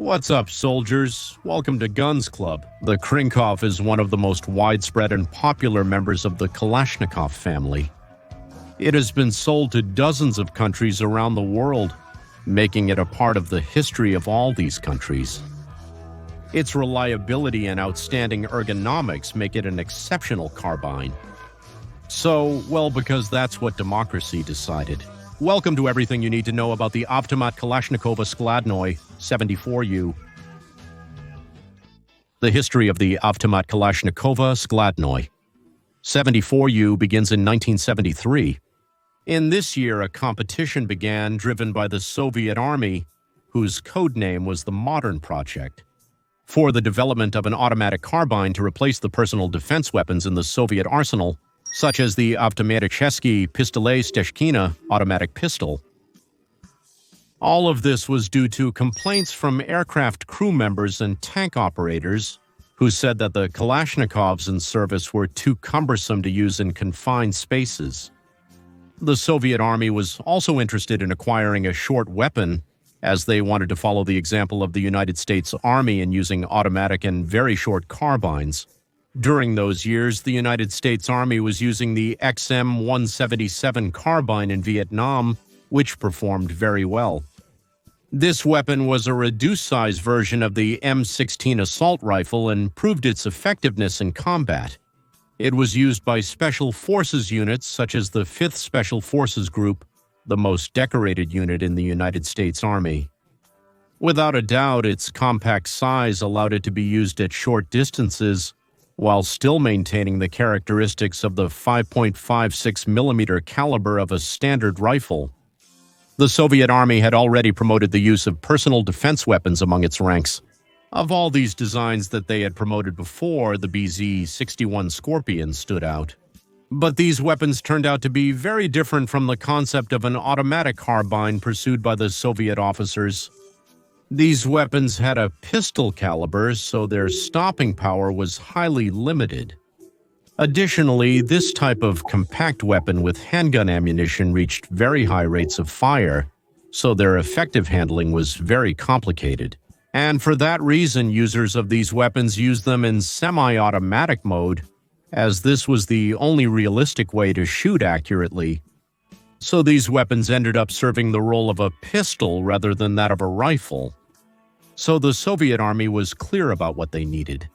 What's up, soldiers? Welcome to Guns Club. The Krinkov is one of the most widespread and popular members of the Kalashnikov family. It has been sold to dozens of countries around the world, making it a part of the history of all these countries. Its reliability and outstanding ergonomics make it an exceptional carbine. Because that's what democracy decided. Welcome to everything you need to know about the Automat Kalashnikov Skladnoy 74U. The history of the Automat Kalashnikov Skladnoy 74U begins in 1973. In this year, a competition began driven by the Soviet Army, whose code name was the Modern Project, for the development of an automatic carbine to replace the personal defense weapons in the Soviet arsenal, such as the Автоматический пистолет Steshkina automatic pistol. All of this was due to complaints from aircraft crew members and tank operators who said that the Kalashnikovs in service were too cumbersome to use in confined spaces. The Soviet Army was also interested in acquiring a short weapon, as they wanted to follow the example of the United States Army in using automatic and very short carbines. During those years, the United States Army was using the XM-177 carbine in Vietnam, which performed very well. This weapon was a reduced-size version of the M16 assault rifle and proved its effectiveness in combat. It was used by Special Forces units such as the 5th Special Forces Group, the most decorated unit in the United States Army. Without a doubt, its compact size allowed it to be used at short distances, while still maintaining the characteristics of the 5.56mm caliber of a standard rifle. The Soviet Army had already promoted the use of personal defense weapons among its ranks. Of all these designs that they had promoted before, the BZ-61 Scorpion stood out. But these weapons turned out to be very different from the concept of an automatic carbine pursued by the Soviet officers. These weapons had a pistol caliber, so their stopping power was highly limited. Additionally, this type of compact weapon with handgun ammunition reached very high rates of fire, so their effective handling was very complicated. And for that reason, users of these weapons used them in semi-automatic mode, as this was the only realistic way to shoot accurately. So these weapons ended up serving the role of a pistol rather than that of a rifle. So the Soviet Army was clear about what they needed: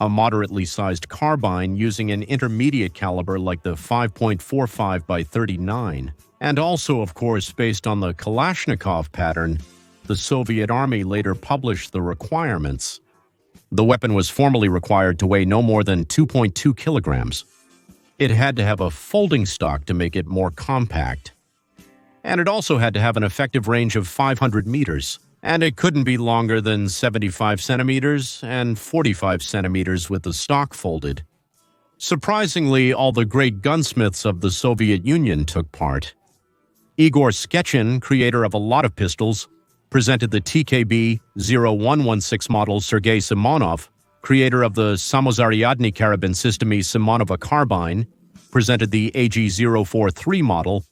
a moderately sized carbine using an intermediate caliber like the 5.45 by 39. And also, of course, based on the Kalashnikov pattern, the Soviet Army later published the requirements. The weapon was formally required to weigh no more than 2.2 kilograms. It had to have a folding stock to make it more compact. And it also had to have an effective range of 500 meters. And it couldn't be longer than 75 centimeters and 45 centimeters with the stock folded. Surprisingly, all the great gunsmiths of the Soviet Union took part. Igor Skechin, creator of a lot of pistols, presented the TKB-0116 model. Sergei Simonov, creator of the Samozaryadny Karabin Systemy Simonova carbine, presented the AG-043 model.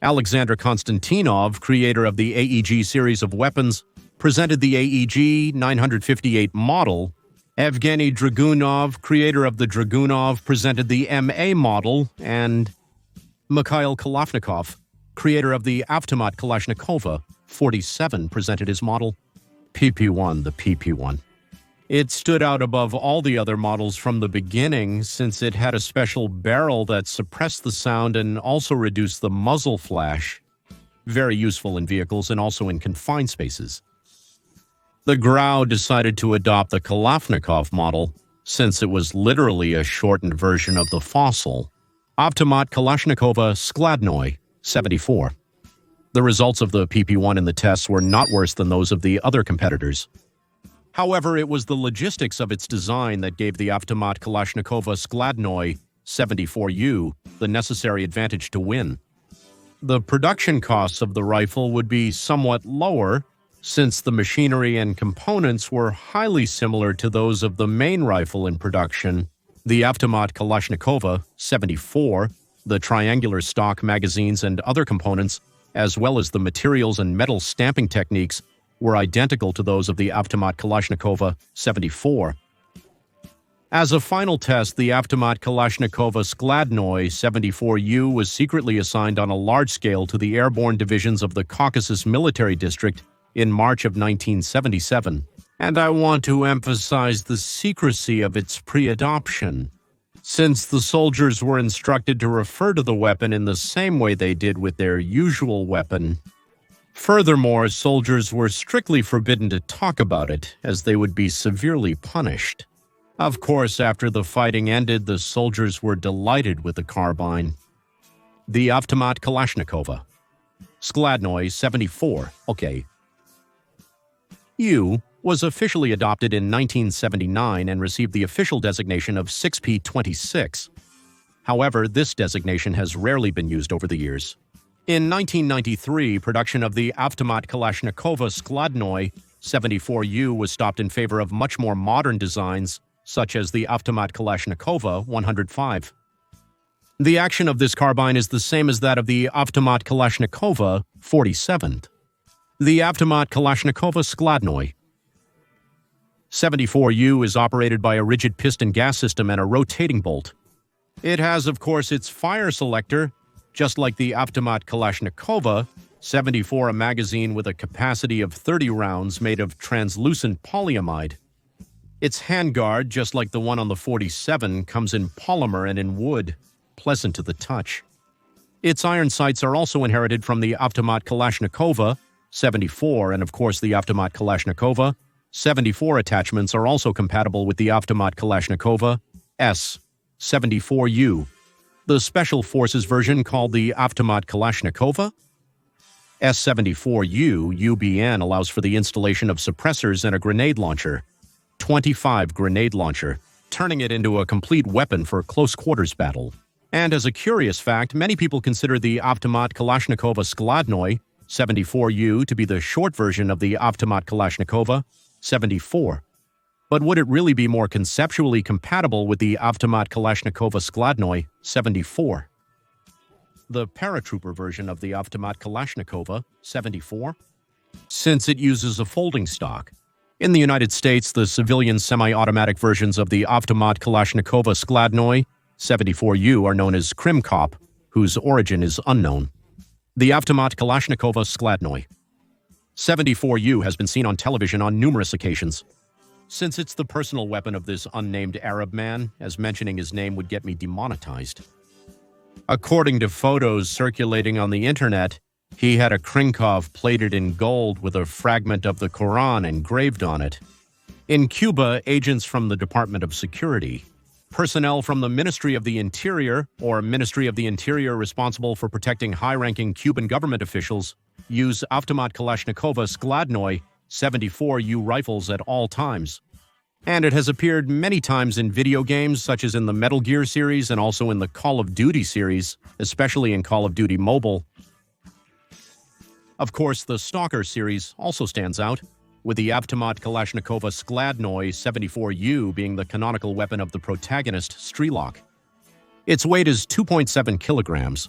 Alexander Konstantinov, creator of the AEG series of weapons, presented the AEG-958 model. Evgeny Dragunov, creator of the Dragunov, presented the MA model, and Mikhail Kalashnikov, creator of the Automat Kalashnikov 47, presented his model, PP1, the PP1. It stood out above all the other models from the beginning since it had a special barrel that suppressed the sound and also reduced the muzzle flash, very useful in vehicles and also in confined spaces. The Grau decided to adopt the Kalashnikov model since it was literally a shortened version of the fossil, Automat Kalashnikov Skladnoy 74. The results of the PP1 in the tests were not worse than those of the other competitors. However, it was the logistics of its design that gave the Automat Kalashnikov Skladnoy 74U the necessary advantage to win. The production costs of the rifle would be somewhat lower, since the machinery and components were highly similar to those of the main rifle in production, the Automat Kalashnikov 74. The triangular stock magazines and other components, as well as the materials and metal stamping techniques, were identical to those of the Automat Kalashnikov 74. As a final test, the Automat Kalashnikov Skladnoy 74U was secretly assigned on a large scale to the airborne divisions of the Caucasus Military District in March of 1977. And I want to emphasize the secrecy of its pre-adoption, since the soldiers were instructed to refer to the weapon in the same way they did with their usual weapon. Furthermore, soldiers were strictly forbidden to talk about it, as they would be severely punished. Of course, after the fighting ended, the soldiers were delighted with the carbine. The Automat Kalashnikov Skladnoy 74, U was officially adopted in 1979 and received the official designation of 6P26. However, this designation has rarely been used over the years. In 1993, production of the Automat Kalashnikov Skladnoy 74U was stopped in favor of much more modern designs, such as the Automat Kalashnikov 105. The action of this carbine is the same as that of the Automat Kalashnikov 47. The Automat Kalashnikov Skladnoy 74U is operated by a rigid piston gas system and a rotating bolt. It has, of course, its fire selector, just like the Automat Kalashnikov 74, a magazine with a capacity of 30 rounds made of translucent polyamide. Its handguard, just like the one on the 47, comes in polymer and in wood, pleasant to the touch. Its iron sights are also inherited from the Automat Kalashnikov 74, and of course the Automat Kalashnikov 74 attachments are also compatible with the Automat Kalashnikov S-74U. The Special Forces version, called the Automat Kalashnikov S-74U UBN, allows for the installation of suppressors and a grenade launcher, 25 grenade launcher, turning it into a complete weapon for close-quarters battle. And as a curious fact, many people consider the Automat Kalashnikov Skladnoy 74U to be the short version of the Automat Kalashnikov 74. But would it really be more conceptually compatible with the Automat Kalashnikov Skladnoy 74? The paratrooper version of the Automat Kalashnikov 74? Since it uses a folding stock. In the United States, the civilian semi-automatic versions of the Automat Kalashnikov Skladnoy 74U are known as Krinkov, whose origin is unknown. The Automat Kalashnikov Skladnoy 74U has been seen on television on numerous occasions. Since it's the personal weapon of this unnamed Arab man, as mentioning his name would get me demonetized. According to photos circulating on the internet, he had a Krinkov plated in gold with a fragment of the Quran engraved on it. In Cuba, agents from the Department of Security, personnel from the Ministry of the Interior, or Ministry of the Interior responsible for protecting high-ranking Cuban government officials, use Automat Kalashnikov Skladnoy 74U rifles at all times. And it has appeared many times in video games, such as in the Metal Gear series and also in the Call of Duty series, especially in Call of Duty Mobile. Of course, the Stalker series also stands out, with the Automat Kalashnikov Skladnoy 74U being the canonical weapon of the protagonist, Strelok. Its weight is 2.7 kilograms.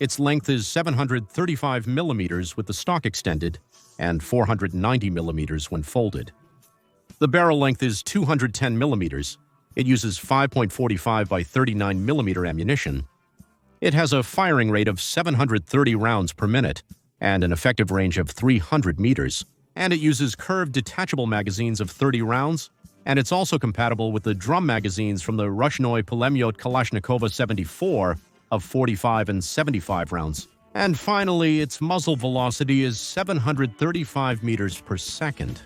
Its length is 735 millimeters with the stock extended, and 490 millimeters when folded. The barrel length is 210 millimeters. It uses 5.45 by 39 millimeter ammunition. It has a firing rate of 730 rounds per minute, and an effective range of 300 meters. And it uses curved detachable magazines of 30 rounds, and it's also compatible with the drum magazines from the Rushnoy Pulemyot Kalashnikov 74 of 45 and 75 rounds. And finally, its muzzle velocity is 735 meters per second.